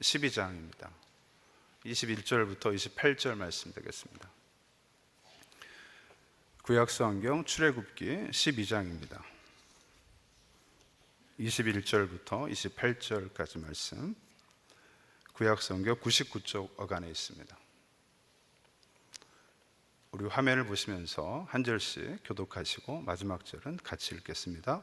12장입니다. 21절부터 28절 말씀 되겠습니다. 구약성경 출애굽기 12장입니다. 21절부터 28절까지 말씀, 구약성경 99쪽 어간에 있습니다. 우리 화면을 보시면서 한 절씩 교독하시고 마지막 절은 같이 읽겠습니다.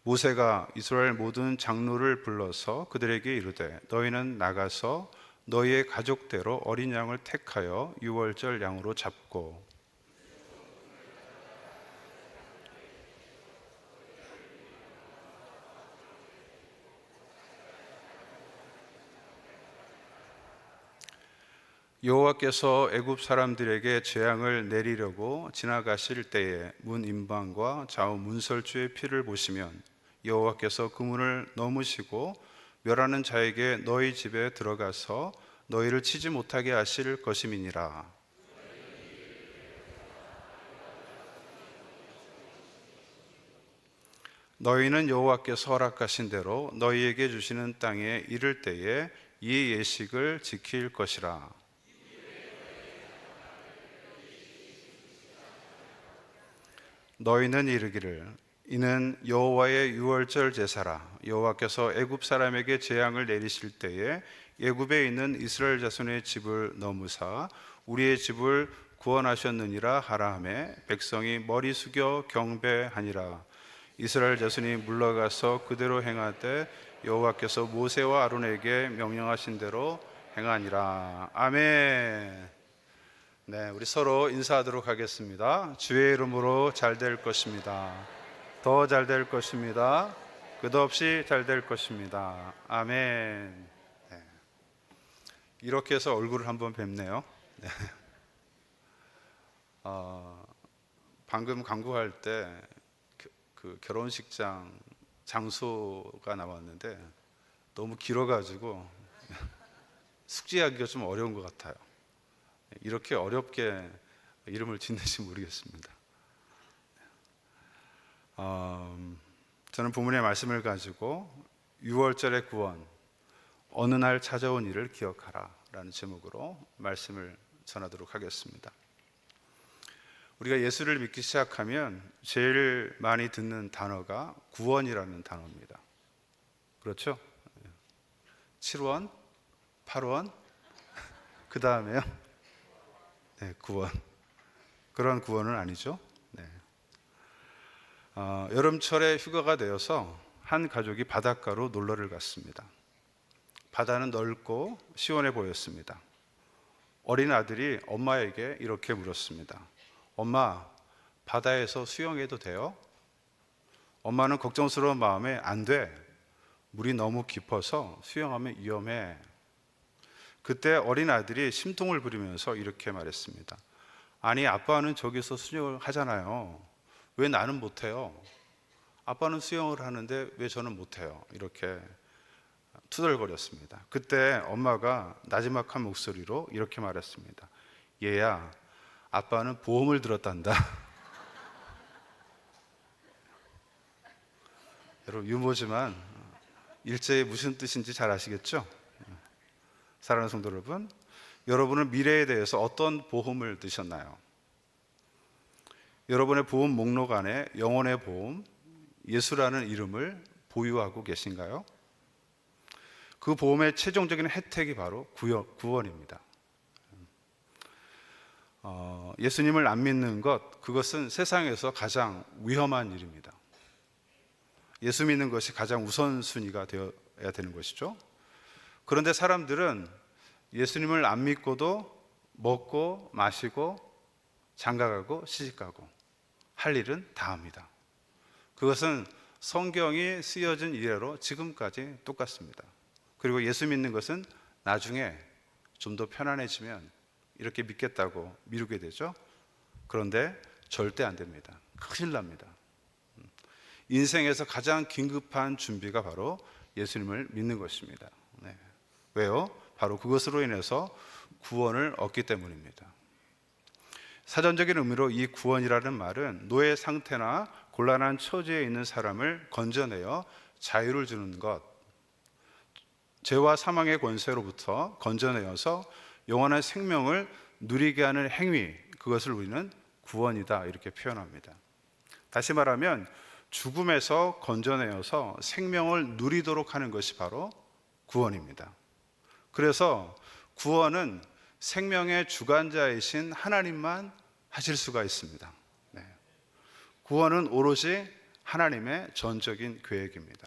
모세가 이스라엘 모든 장로를 불러서 그들에게 이르되 너희는 나가서 너희의 가족대로 어린 양을 택하여 유월절 양으로 잡고 여호와께서 애굽 사람들에게 재앙을 내리려고 지나가실 때에 문 임방과 좌우 문설주의 피를 보시면 여호와께서 그 문을 넘으시고 멸하는 자에게 너희 집에 들어가서 너희를 치지 못하게 하실 것임이니라. 너희는 여호와께서 허락하신 대로 너희에게 주시는 땅에 이를 때에 이 예식을 지킬 것이라. 너희는 이르기를 이는 여호와의 유월절 제사라. 여호와께서 애굽 사람에게 재앙을 내리실 때에 애굽에 있는 이스라엘 자손의 집을 넘으사 우리의 집을 구원하셨느니라 하라 하매 백성이 머리 숙여 경배하니라. 이스라엘 자손이 물러가서 그대로 행하되 여호와께서 모세와 아론에게 명령하신 대로 행하니라. 아멘. 네, 우리 서로 인사하도록 하겠습니다. 주의 이름으로 잘 될 것입니다. 더 잘 될 것입니다. 끝없이 잘 될 것입니다. 아멘. 네. 이렇게 해서 얼굴을 한번 뵙네요. 네. 방금 광고할 때 그 결혼식장 장소가 나왔는데 너무 길어가지고 숙지하기가 좀 어려운 것 같아요. 이렇게 어렵게 이름을 짓는지 모르겠습니다. 저는 부모님의 말씀을 가지고 6월절의 구원, 어느 날 찾아온 일을 기억하라 라는 제목으로 말씀을 전하도록 하겠습니다. 우리가 예수를 믿기 시작하면 제일 많이 듣는 단어가 구원이라는 단어입니다. 그렇죠? 7원, 8원, 그 다음에요? 네, 구원. 그런 구원은 아니죠. 네. 여름철에 휴가가 되어서 한 가족이 바닷가로 놀러를 갔습니다. 바다는 넓고 시원해 보였습니다. 어린 아들이 엄마에게 이렇게 물었습니다. 엄마, 바다에서 수영해도 돼요? 엄마는 걱정스러운 마음에 안 돼. 물이 너무 깊어서 수영하면 위험해. 그때 어린 아들이 심통을 부리면서 이렇게 말했습니다. 아니, 아빠는 저기서 수영을 하잖아요. 왜 나는 못해요? 아빠는 수영을 하는데 왜 저는 못해요? 이렇게 투덜거렸습니다. 그때 엄마가 나지막한 목소리로 이렇게 말했습니다. 얘야, 아빠는 보험을 들었단다. 여러분, 유머지만 일제히 무슨 뜻인지 잘 아시겠죠? 사랑하는 성도 여러분, 여러분은 미래에 대해서 어떤 보험을 드셨나요? 여러분의 보험 목록 안에 영혼의 보험, 예수라는 이름을 보유하고 계신가요? 그 보험의 최종적인 혜택이 바로 구원입니다. 예수님을 안 믿는 것, 그것은 세상에서 가장 위험한 일입니다. 예수 믿는 것이 가장 우선순위가 되어야 되는 것이죠. 그런데 사람들은 예수님을 안 믿고도 먹고 마시고 장가가고 시집가고 할 일은 다 합니다. 그것은 성경이 쓰여진 이래로 지금까지 똑같습니다. 그리고 예수 믿는 것은 나중에 좀 더 편안해지면 이렇게 믿겠다고 미루게 되죠. 그런데 절대 안 됩니다. 큰일 납니다. 인생에서 가장 긴급한 준비가 바로 예수님을 믿는 것입니다. 네. 왜요? 바로 그것으로 인해서 구원을 얻기 때문입니다. 사전적인 의미로 이 구원이라는 말은 노예 상태나 곤란한 처지에 있는 사람을 건져내어 자유를 주는 것, 죄와 사망의 권세로부터 건져내어서 영원한 생명을 누리게 하는 행위, 그것을 우리는 구원이다 이렇게 표현합니다. 다시 말하면 죽음에서 건져내어서 생명을 누리도록 하는 것이 바로 구원입니다. 그래서 구원은 생명의 주관자이신 하나님만 하실 수가 있습니다. 네. 구원은 오로지 하나님의 전적인 계획입니다.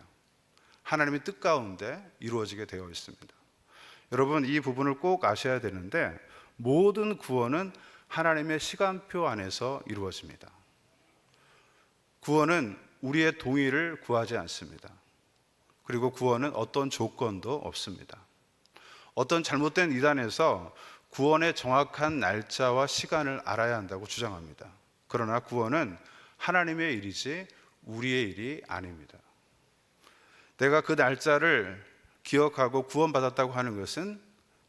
하나님의 뜻 가운데 이루어지게 되어 있습니다. 여러분, 이 부분을 꼭 아셔야 되는데, 모든 구원은 하나님의 시간표 안에서 이루어집니다. 구원은 우리의 동의를 구하지 않습니다. 그리고 구원은 어떤 조건도 없습니다. 어떤 잘못된 이단에서 구원의 정확한 날짜와 시간을 알아야 한다고 주장합니다. 그러나 구원은 하나님의 일이지 우리의 일이 아닙니다. 내가 그 날짜를 기억하고 구원받았다고 하는 것은,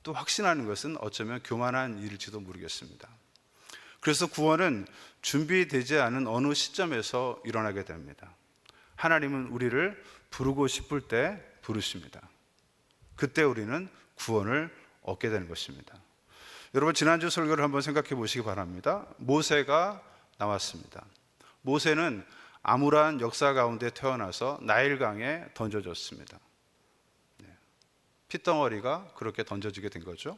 또 확신하는 것은 어쩌면 교만한 일일지도 모르겠습니다. 그래서 구원은 준비되지 않은 어느 시점에서 일어나게 됩니다. 하나님은 우리를 부르고 싶을 때 부르십니다. 그때 우리는 구원을 얻게 되는 것입니다. 여러분, 지난주 설교를 한번 생각해 보시기 바랍니다. 모세가 나왔습니다. 모세는 암울한 역사 가운데 태어나서 나일강에 던져졌습니다. 핏덩어리가 그렇게 던져지게 된 거죠.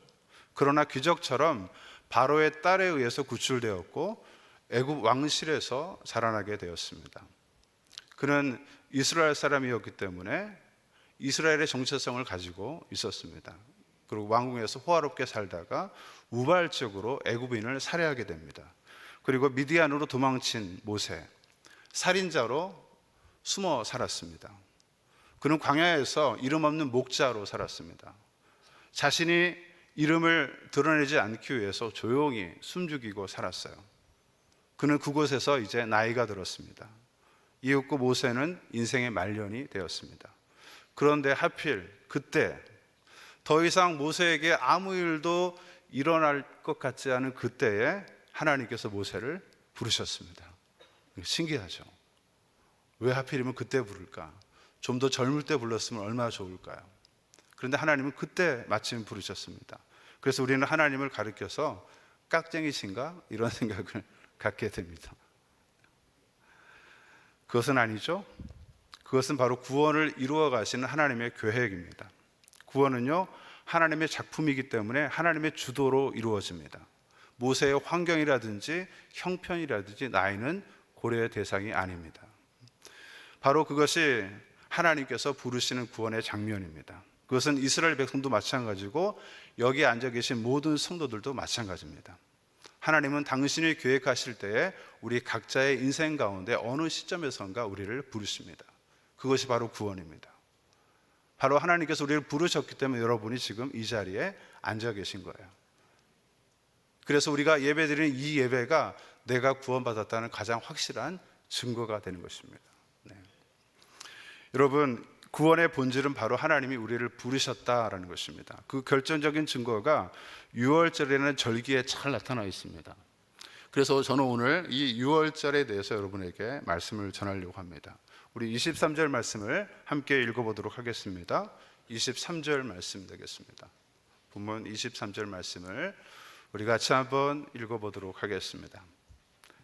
그러나 기적처럼 바로의 딸에 의해서 구출되었고 애굽 왕실에서 자라나게 되었습니다. 그는 이스라엘 사람이었기 때문에 이스라엘의 정체성을 가지고 있었습니다. 그리고 왕궁에서 호화롭게 살다가 우발적으로 애굽인을 살해하게 됩니다. 그리고 미디안으로 도망친 모세, 살인자로 숨어 살았습니다. 그는 광야에서 이름 없는 목자로 살았습니다. 자신이 이름을 드러내지 않기 위해서 조용히 숨죽이고 살았어요. 그는 그곳에서 이제 나이가 들었습니다. 이윽고 모세는 인생의 말년이 되었습니다. 그런데 하필 그때, 더 이상 모세에게 아무 일도 일어날 것 같지 않은 그때에 하나님께서 모세를 부르셨습니다. 신기하죠? 왜 하필이면 그때 부를까? 좀 더 젊을 때 불렀으면 얼마나 좋을까요? 그런데 하나님은 그때 마침 부르셨습니다. 그래서 우리는 하나님을 가리켜서 깍쟁이신가? 이런 생각을 갖게 됩니다. 그것은 아니죠. 그것은 바로 구원을 이루어 가시는 하나님의 계획입니다. 구원은요, 하나님의 작품이기 때문에 하나님의 주도로 이루어집니다. 모세의 환경이라든지 형편이라든지 나이는 고려의 대상이 아닙니다. 바로 그것이 하나님께서 부르시는 구원의 장면입니다. 그것은 이스라엘 백성도 마찬가지고 여기 앉아 계신 모든 성도들도 마찬가지입니다. 하나님은 당신이 계획하실 때에 우리 각자의 인생 가운데 어느 시점에선가 우리를 부르십니다. 그것이 바로 구원입니다. 바로 하나님께서 우리를 부르셨기 때문에 여러분이 지금 이 자리에 앉아 계신 거예요. 그래서 우리가 예배드리는 이 예배가 내가 구원받았다는 가장 확실한 증거가 되는 것입니다. 네. 여러분, 구원의 본질은 바로 하나님이 우리를 부르셨다라는 것입니다. 그 결정적인 증거가 유월절에는 절기에 잘 나타나 있습니다. 그래서 저는 오늘 이 유월절에 대해서 여러분에게 말씀을 전하려고 합니다. 우리 23절 말씀을 함께 읽어보도록 하겠습니다. 23절 말씀 되겠습니다. 본문 23절 말씀을 우리 같이 한번 읽어보도록 하겠습니다.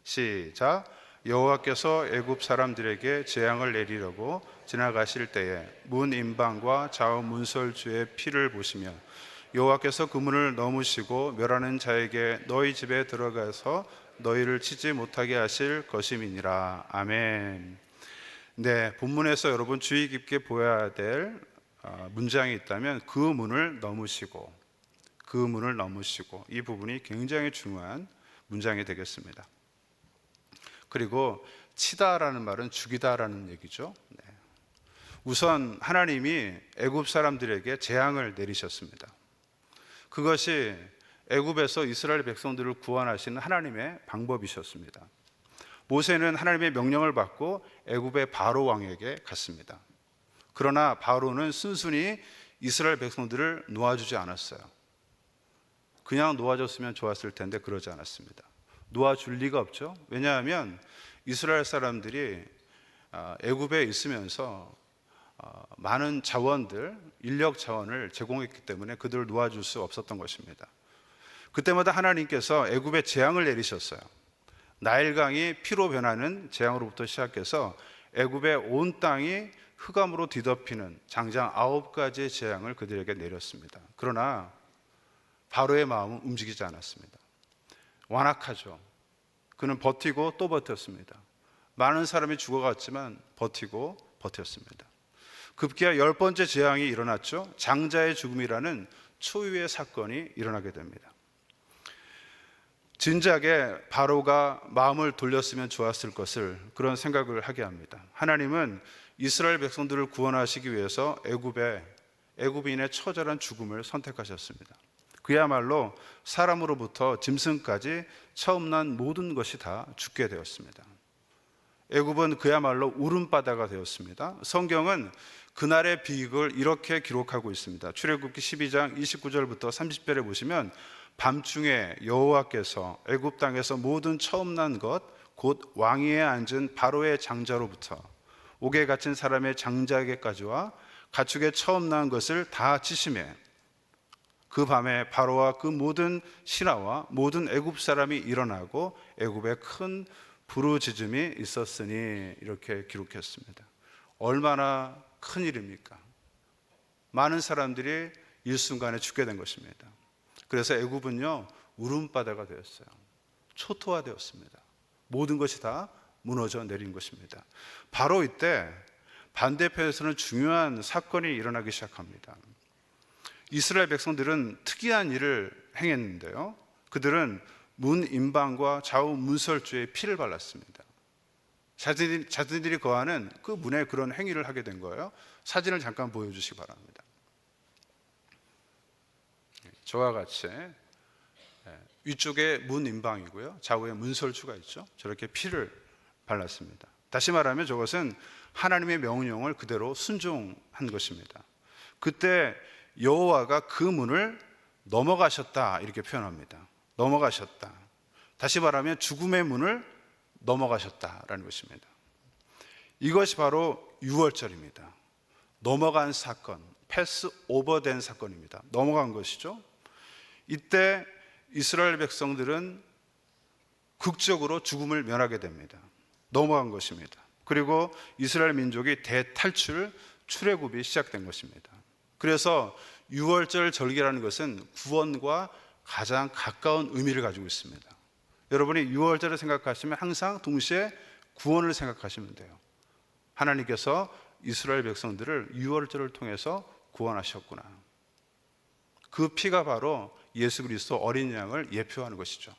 시작. 여호와께서 애굽 사람들에게 재앙을 내리려고 지나가실 때에 문 임방과 좌우 문설주의 피를 보시며 여호와께서 그 문을 넘으시고 멸하는 자에게 너희 집에 들어가서 너희를 치지 못하게 하실 것임이니라. 아멘. 네, 본문에서 여러분 주의 깊게 보아야 될 문장이 있다면 그 문을 넘으시고, 그 문을 넘으시고, 이 부분이 굉장히 중요한 문장이 되겠습니다. 그리고 치다라는 말은 죽이다라는 얘기죠. 네. 우선 하나님이 애굽 사람들에게 재앙을 내리셨습니다. 그것이 애굽에서 이스라엘 백성들을 구원하시는 하나님의 방법이셨습니다. 모세는 하나님의 명령을 받고 애굽의 바로 왕에게 갔습니다. 그러나 바로는 순순히 이스라엘 백성들을 놓아주지 않았어요. 그냥 놓아줬으면 좋았을 텐데 그러지 않았습니다. 놓아줄 리가 없죠. 왜냐하면 이스라엘 사람들이 애굽에 있으면서 많은 자원들, 인력 자원을 제공했기 때문에 그들을 놓아줄 수 없었던 것입니다. 그때마다 하나님께서 애굽에 재앙을 내리셨어요. 나일강이 피로 변하는 재앙으로부터 시작해서 애굽의 온 땅이 흑암으로 뒤덮이는 장장 9가지의 재앙을 그들에게 내렸습니다. 그러나 바로의 마음은 움직이지 않았습니다. 완악하죠. 그는 버티고 또 버텼습니다. 많은 사람이 죽어갔지만 버티고 버텼습니다. 급기야 10번째 재앙이 일어났죠. 장자의 죽음이라는 초유의 사건이 일어나게 됩니다. 진작에 바로가 마음을 돌렸으면 좋았을 것을 그런 생각을 하게 합니다. 하나님은 이스라엘 백성들을 구원하시기 위해서 애굽인의 처절한 죽음을 선택하셨습니다. 그야말로 사람으로부터 짐승까지 처음 난 모든 것이 다 죽게 되었습니다. 애굽은 그야말로 울음바다가 되었습니다. 성경은 그날의 비극을 이렇게 기록하고 있습니다. 출애굽기 12장 29절부터 30절에 보시면 밤중에 여호와께서 애굽 땅에서 모든 처음 난 것 곧 왕위에 앉은 바로의 장자로부터 옥에 갇힌 사람의 장자에게까지와 가축의 처음 난 것을 다 치시매 그 밤에 바로와 그 모든 신하와 모든 애굽 사람이 일어나고 애굽에 큰 부르짖음이 있었으니 이렇게 기록했습니다. 얼마나 큰 일입니까? 많은 사람들이 일순간에 죽게 된 것입니다. 그래서 애굽은요 울음바다가 되었어요. 초토화되었습니다. 모든 것이 다 무너져 내린 것입니다. 바로 이때 반대편에서는 중요한 사건이 일어나기 시작합니다. 이스라엘 백성들은 특이한 일을 행했는데요, 그들은 문인방과 좌우 문설주에 피를 발랐습니다. 자신들이 거하는 그 문에 그런 행위를 하게 된 거예요. 사진을 잠깐 보여주시기 바랍니다. 저와 같이 위쪽에 문인방이고요, 좌우에 문설주가 있죠. 저렇게 피를 발랐습니다. 다시 말하면 저것은 하나님의 명령을 그대로 순종한 것입니다. 그때 여호와가 그 문을 넘어가셨다 이렇게 표현합니다. 넘어가셨다. 다시 말하면 죽음의 문을 넘어가셨다라는 것입니다. 이것이 바로 유월절입니다. 넘어간 사건, 패스 오버된 사건입니다. 넘어간 것이죠. 이때 이스라엘 백성들은 극적으로 죽음을 면하게 됩니다. 넘어간 것입니다. 그리고 이스라엘 민족이 대탈출, 출애굽이 시작된 것입니다. 그래서 유월절 절기라는 것은 구원과 가장 가까운 의미를 가지고 있습니다. 여러분이 유월절을 생각하시면 항상 동시에 구원을 생각하시면 돼요. 하나님께서 이스라엘 백성들을 유월절을 통해서 구원하셨구나. 그 피가 바로 예수 그리스도 어린 양을 예표하는 것이죠.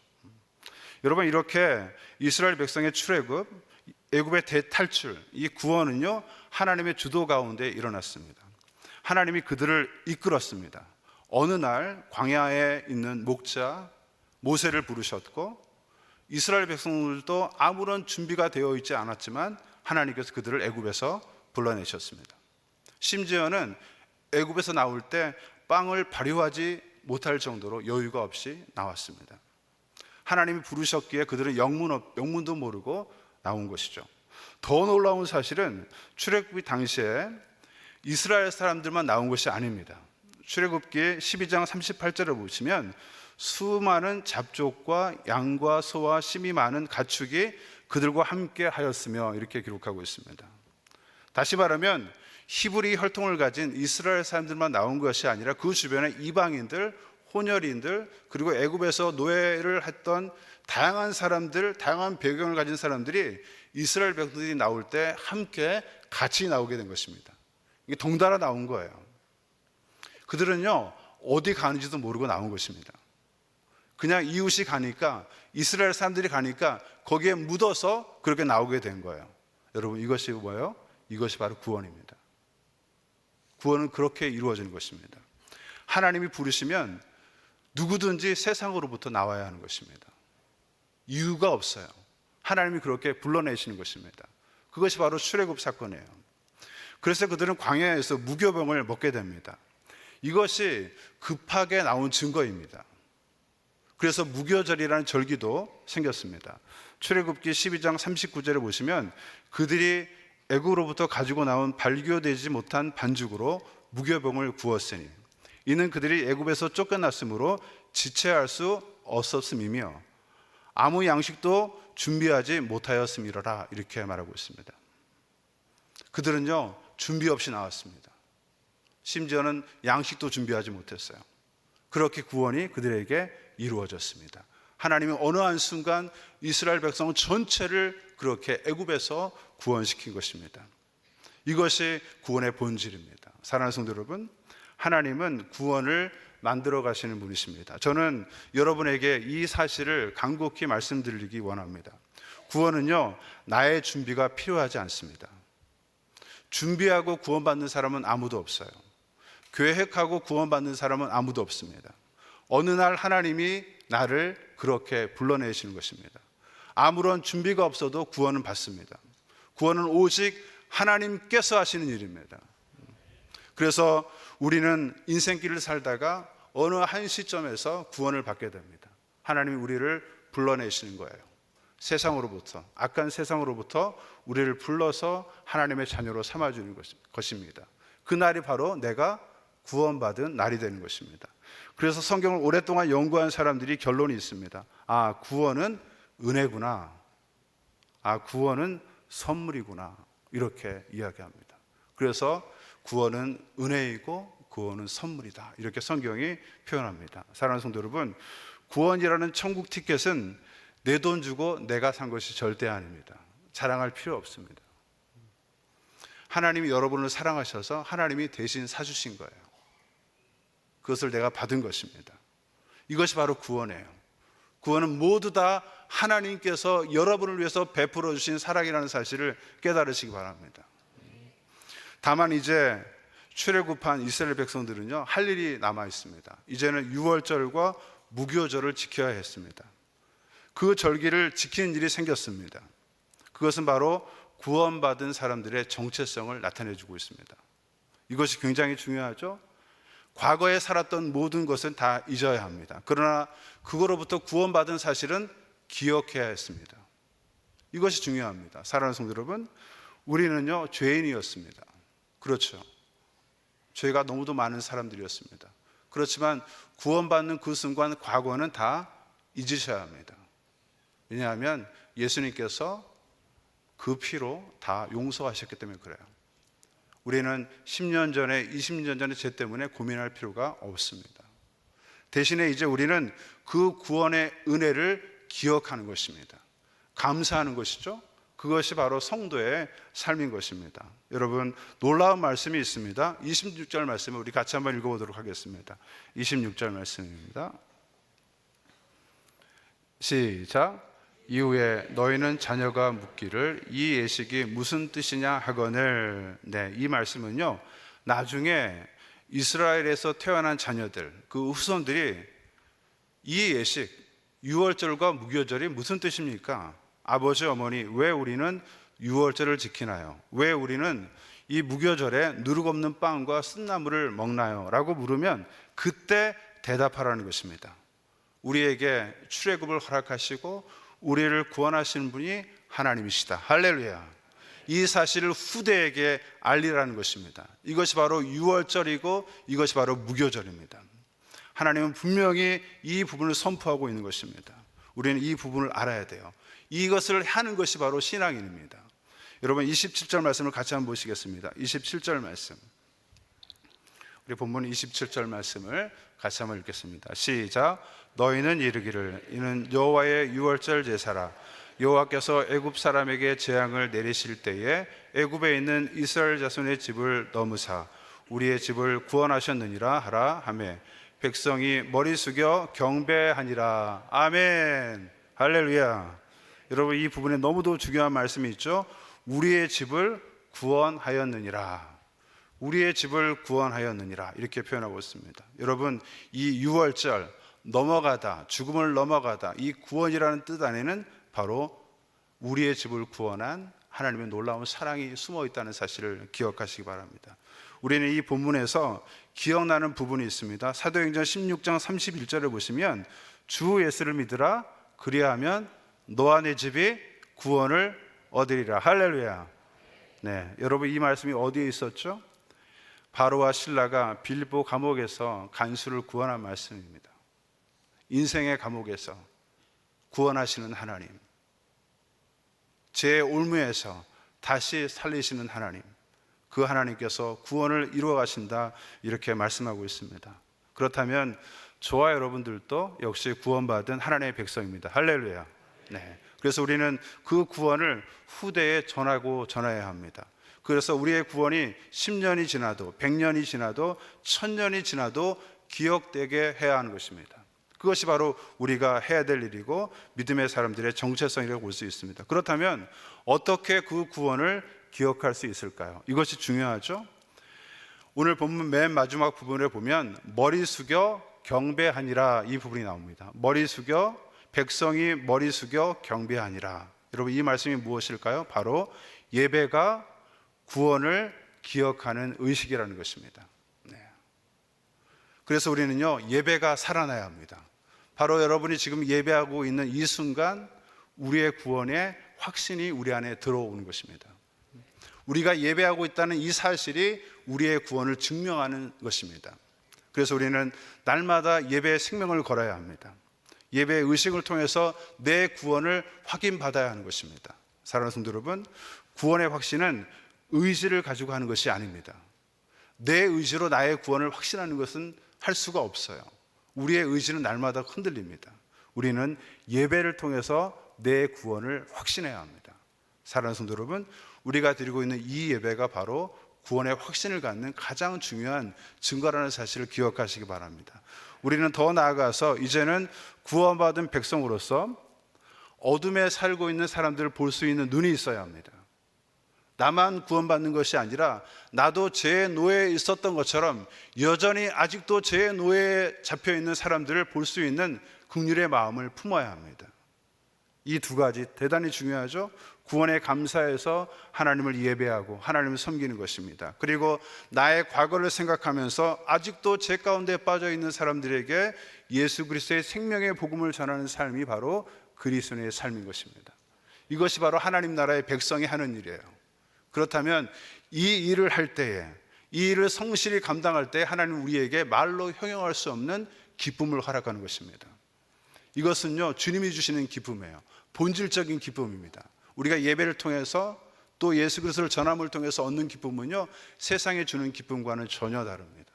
여러분, 이렇게 이스라엘 백성의 출애굽, 애굽의 대탈출, 이 구원은요 하나님의 주도 가운데 일어났습니다. 하나님이 그들을 이끌었습니다. 어느 날 광야에 있는 목자 모세를 부르셨고, 이스라엘 백성들도 아무런 준비가 되어 있지 않았지만 하나님께서 그들을 애굽에서 불러내셨습니다. 심지어는 애굽에서 나올 때 빵을 발효하지 못할 정도로 여유가 없이 나왔습니다. 하나님이 부르셨기에 그들은 영문도 모르고 나온 것이죠. 더 놀라운 사실은 출애굽기 당시에 이스라엘 사람들만 나온 것이 아닙니다. 출애굽기 12장 38절을 보시면 수많은 잡족과 양과 소와 심이 많은 가축이 그들과 함께 하였으며 이렇게 기록하고 있습니다. 다시 말하면 히브리 혈통을 가진 이스라엘 사람들만 나온 것이 아니라 그 주변에 이방인들, 혼혈인들, 그리고 애굽에서 노예를 했던 다양한 사람들, 다양한 배경을 가진 사람들이 이스라엘 백성들이 나올 때 함께 같이 나오게 된 것입니다. 이게 동달아 나온 거예요. 그들은요 어디 가는지도 모르고 나온 것입니다. 그냥 이웃이 가니까, 이스라엘 사람들이 가니까 거기에 묻어서 그렇게 나오게 된 거예요. 여러분, 이것이 뭐예요? 이것이 바로 구원입니다. 구원은 그렇게 이루어지는 것입니다. 하나님이 부르시면 누구든지 세상으로부터 나와야 하는 것입니다. 이유가 없어요. 하나님이 그렇게 불러내시는 것입니다. 그것이 바로 출애굽 사건이에요. 그래서 그들은 광야에서 무교병을 먹게 됩니다. 이것이 급하게 나온 증거입니다. 그래서 무교절이라는 절기도 생겼습니다. 출애굽기 12장 39절에 보시면 그들이 애굽으로부터 가지고 나온 발교되지 못한 반죽으로 무교병을 구웠으니 이는 그들이 애굽에서 쫓겨났으므로 지체할 수 없었음이며 아무 양식도 준비하지 못하였음이라 이렇게 말하고 있습니다. 그들은요 준비 없이 나왔습니다. 심지어는 양식도 준비하지 못했어요. 그렇게 구원이 그들에게 이루어졌습니다. 하나님이 어느 한순간 이스라엘 백성 전체를 그렇게 애굽에서 구원시킨 것입니다. 이것이 구원의 본질입니다. 사랑하는 성도 여러분, 하나님은 구원을 만들어 가시는 분이십니다. 저는 여러분에게 이 사실을 간곡히 말씀드리기 원합니다. 구원은요 나의 준비가 필요하지 않습니다. 준비하고 구원받는 사람은 아무도 없어요. 계획하고 구원받는 사람은 아무도 없습니다. 어느 날 하나님이 나를 그렇게 불러내시는 것입니다. 아무런 준비가 없어도 구원은 받습니다. 구원은 오직 하나님께서 하시는 일입니다. 그래서 우리는 인생길을 살다가 어느 한 시점에서 구원을 받게 됩니다. 하나님이 우리를 불러내시는 거예요. 세상으로부터, 악한 세상으로부터 우리를 불러서 하나님의 자녀로 삼아주는 것입니다. 그 날이 바로 내가 구원받은 날이 되는 것입니다. 그래서 성경을 오랫동안 연구한 사람들이 결론이 있습니다. 아, 구원은 은혜구나. 아, 구원은 선물이구나. 이렇게 이야기합니다. 그래서 구원은 은혜이고 구원은 선물이다. 이렇게 성경이 표현합니다. 사랑하는 성도 여러분, 구원이라는 천국 티켓은 내 돈 주고 내가 산 것이 절대 아닙니다. 자랑할 필요 없습니다. 하나님이 여러분을 사랑하셔서 하나님이 대신 사주신 거예요. 그것을 내가 받은 것입니다. 이것이 바로 구원이에요. 구원은 모두 다 하나님께서 여러분을 위해서 베풀어 주신 사랑이라는 사실을 깨달으시기 바랍니다. 다만 이제 출애굽한 이스라엘 백성들은요 할 일이 남아 있습니다. 이제는 유월절과 무교절을 지켜야 했습니다. 그 절기를 지키는 일이 생겼습니다. 그것은 바로 구원받은 사람들의 정체성을 나타내주고 있습니다. 이것이 굉장히 중요하죠. 과거에 살았던 모든 것은 다 잊어야 합니다. 그러나 그거로부터 구원받은 사실은 기억해야 했습니다. 이것이 중요합니다. 사랑하는 성도 여러분, 우리는요 죄인이었습니다. 그렇죠. 죄가 너무도 많은 사람들이었습니다. 그렇지만 구원받는 그 순간 과거는 다 잊으셔야 합니다. 왜냐하면 예수님께서 그 피로 다 용서하셨기 때문에 그래요. 우리는 10년 전에 20년 전에 죄 때문에 고민할 필요가 없습니다. 대신에 이제 우리는 그 구원의 은혜를 기억하는 것입니다. 감사하는 것이죠. 그것이 바로 성도의 삶인 것입니다. 여러분, 놀라운 말씀이 있습니다. 26절 말씀을 우리 같이 한번 읽어보도록 하겠습니다. 26절 말씀입니다. 시작. 이후에 너희는 자녀가 묻기를 이 예식이 무슨 뜻이냐 하거늘. 네, 이 말씀은요 나중에 이스라엘에서 태어난 자녀들, 그 후손들이 이 예식, 유월절과 무교절이 무슨 뜻입니까? 아버지 어머니, 왜 우리는 유월절을 지키나요? 왜 우리는 이 무교절에 누룩 없는 빵과 쓴나물을 먹나요? 라고 물으면 그때 대답하라는 것입니다. 우리에게 출애굽을 허락하시고 우리를 구원하시는 분이 하나님이시다. 할렐루야. 이 사실을 후대에게 알리라는 것입니다. 이것이 바로 유월절이고 이것이 바로 무교절입니다. 하나님은 분명히 이 부분을 선포하고 있는 것입니다. 우리는 이 부분을 알아야 돼요. 이것을 하는 것이 바로 신앙인입니다. 여러분 27절 말씀을 같이 한번 보시겠습니다. 27절 말씀, 우리 본문 27절 말씀을 같이 한번 읽겠습니다. 시작. 너희는 이르기를 이는 여호와의 유월절 제사라. 여호와께서 애굽 사람에게 재앙을 내리실 때에 애굽에 있는 이스라엘 자손의 집을 넘으사 우리의 집을 구원하셨느니라 하라 하매 백성이 머리 숙여 경배하니라. 아멘. 할렐루야. 여러분 이 부분에 너무도 중요한 말씀이 있죠. 우리의 집을 구원하였느니라. 우리의 집을 구원하였느니라 이렇게 표현하고 있습니다. 여러분 이 유월절, 넘어가다, 죽음을 넘어가다, 이 구원이라는 뜻 안에는 바로 우리의 집을 구원한 하나님의 놀라운 사랑이 숨어 있다는 사실을 기억하시기 바랍니다. 우리는 이 본문에서 기억나는 부분이 있습니다. 사도행전 16장 31절을 보시면 주 예수를 믿으라 그리하면 너와 내 집이 구원을 얻으리라. 할렐루야. 네, 여러분 이 말씀이 어디에 있었죠? 바로와 신라가 빌보 감옥에서 간수를 구원한 말씀입니다. 인생의 감옥에서 구원하시는 하나님, 제 올무에서 다시 살리시는 하나님, 그 하나님께서 구원을 이루어 가신다, 이렇게 말씀하고 있습니다. 그렇다면 저와 여러분들도 역시 구원받은 하나님의 백성입니다. 할렐루야. 네. 그래서 우리는 그 구원을 후대에 전해야 합니다. 그래서 우리의 구원이 10년이 지나도 100년이 지나도 1000년이 지나도 기억되게 해야 하는 것입니다. 그것이 바로 우리가 해야 될 일이고 믿음의 사람들의 정체성이라고 볼 수 있습니다. 그렇다면 어떻게 그 구원을 기억할 수 있을까요? 이것이 중요하죠. 오늘 본문 맨 마지막 부분에 보면 머리 숙여 경배하니라, 이 부분이 나옵니다. 머리 숙여, 백성이 머리 숙여 경배하니라. 여러분 이 말씀이 무엇일까요? 바로 예배가 구원을 기억하는 의식이라는 것입니다. 네. 그래서 우리는요, 예배가 살아나야 합니다. 바로 여러분이 지금 예배하고 있는 이 순간 우리의 구원의 확신이 우리 안에 들어오는 것입니다. 우리가 예배하고 있다는 이 사실이 우리의 구원을 증명하는 것입니다. 그래서 우리는 날마다 예배의 생명을 걸어야 합니다. 예배의 의식을 통해서 내 구원을 확인받아야 하는 것입니다. 사랑하는 성도 여러분, 구원의 확신은 의지를 가지고 하는 것이 아닙니다. 내 의지로 나의 구원을 확신하는 것은 할 수가 없어요. 우리의 의지는 날마다 흔들립니다. 우리는 예배를 통해서 내 구원을 확신해야 합니다. 사랑하는 성도 여러분, 우리가 드리고 있는 이 예배가 바로 구원의 확신을 갖는 가장 중요한 증거라는 사실을 기억하시기 바랍니다. 우리는 더 나아가서 이제는 구원받은 백성으로서 어둠에 살고 있는 사람들을 볼 수 있는 눈이 있어야 합니다. 나만 구원받는 것이 아니라 나도 죄의 노예에 있었던 것처럼 여전히 아직도 죄의 노예에 잡혀 있는 사람들을 볼 수 있는 긍휼의 마음을 품어야 합니다. 이 두 가지 대단히 중요하죠. 구원에 감사해서 하나님을 예배하고 하나님을 섬기는 것입니다. 그리고 나의 과거를 생각하면서 아직도 죄 가운데 빠져 있는 사람들에게 예수 그리스도의 생명의 복음을 전하는 삶이 바로 그리스도인의 삶인 것입니다. 이것이 바로 하나님 나라의 백성이 하는 일이에요. 그렇다면 이 일을 할 때에, 이 일을 성실히 감당할 때 하나님 우리에게 말로 형용할 수 없는 기쁨을 허락하는 것입니다. 이것은요, 주님이 주시는 기쁨이에요. 본질적인 기쁨입니다. 우리가 예배를 통해서 또 예수 그리스도를 전함을 통해서 얻는 기쁨은요, 세상에 주는 기쁨과는 전혀 다릅니다.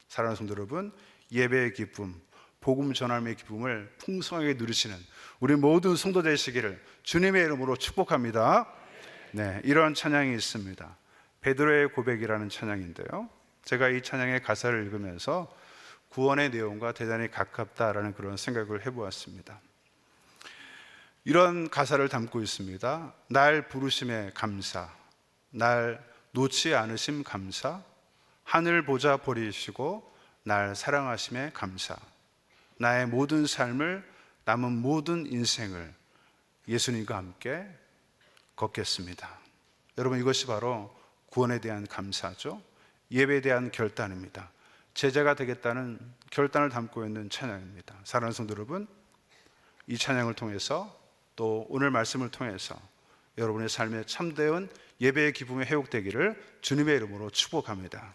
사랑하는 성도 여러분, 예배의 기쁨, 복음 전함의 기쁨을 풍성하게 누리시는 우리 모든 성도 되시기를 주님의 이름으로 축복합니다. 네, 이런 찬양이 있습니다. 베드로의 고백이라는 찬양인데요, 제가 이 찬양의 가사를 읽으면서 구원의 내용과 대단히 가깝다라는 그런 생각을 해보았습니다. 이런 가사를 담고 있습니다. 날 부르심에 감사, 날 놓지 않으심 감사, 하늘 보좌 버리시고 날 사랑하심에 감사, 나의 모든 삶을, 남은 모든 인생을 예수님과 함께 걷겠습니다. 여러분, 이것이 바로 구원에 대한 감사죠. 예배에 대한 결단입니다. 제자가 되겠다는 결단을 담고 있는 찬양입니다. 사랑하는 성도 여러분, 이 찬양을 통해서 또 오늘 말씀을 통해서 여러분의 삶에 참되은 예배의 기쁨이 회복되기를 주님의 이름으로 축복합니다.